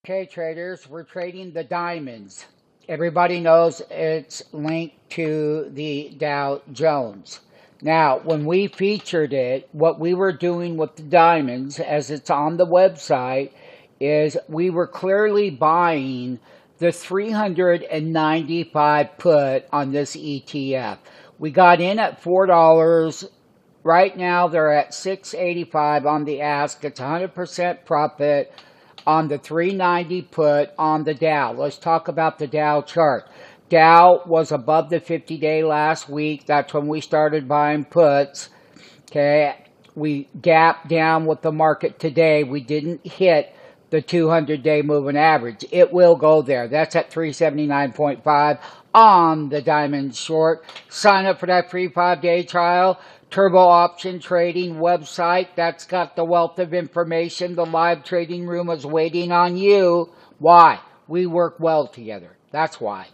Okay, traders, we're trading the diamonds. Everybody knows it's linked to the Dow Jones. Now, when we featured it, what we were doing with the diamonds, as it's on the website, is we were clearly buying the 395 put on this ETF. We got in at $4. Right now, they're at $6.85 on the ask. It's 100% profit on the 390 put on the Dow. Let's talk about the Dow chart. Dow was above the 50-day last week. That's when we started buying puts. Okay, we gapped down with the market today. We didn't hit the 200-day moving average. It will go there. That's at 379.5 on the diamond short. Sign up for that free 5-day trial. Turbo Option Trading website. That's got the wealth of information. The live trading room is waiting on you. Why? We work well together. That's why.